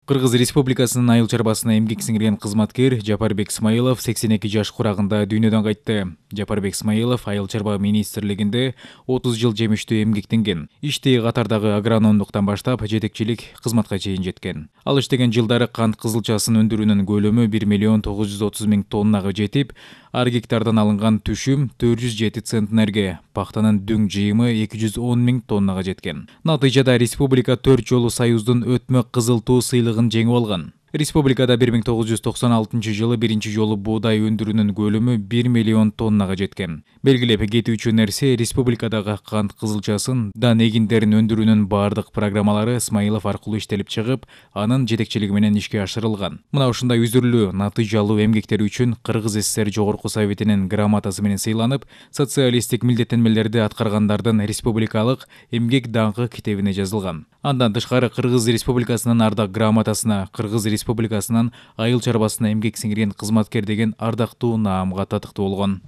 Кыргыз Республикасынын айыл чарбасына эмгек сиңирген кызматкер Жапарбек Смайылов 82 жаш курагында дүйнөдөн кайтты. Жапарбек Смайылов айыл чарба министрлигинде 30 жыл жемиштүү эмгектенген. Иштеги катардагы агрономдуктан баштап жетекчилик кызматка чейин жеткен. Ал иштеген жылдары кант кызылчасын өндүрүүнүн көлөмү 1 миллион 930 миң тоннага жетип, ар гектардан алынган түшүм 407 центнерге, пахтанын дүң жыйымы 210 миң тоннага жеткен. Натыйжада республика 4 жолу Союздун өтмө кызыл туу сыйлыгын жеңип алган. Республикада 1996 жылы биринчи жолу буудай өндүрүүнүн көлөмү 1 миллион тоннага жеткен. Белгилеп кетүүчү нерсе, республикадагы кант кызылчасын дан эгиндерин өндүрүүнүн баардык программалары Смайылов аркылуу иштелип чыгып, анын жетекчилиги менен ишке ашырылган. Мына ушундай үзүрлүү, натыйжалуу эмгектери үчүн Кыргыз СССР Жогорку Советинин грамотасы менен сыйланып, социалисттик милдеттенмелерди аткаргандардын республикалык эмгек даңкы китебине жазылган. Андан тышкары Кыргыз Республикасынын ардак грамотасына Кыргыз Республикасынын айыл чарбасына эмгек сиңирген кызматкер деген ардактуу наамга татыктуу болгон.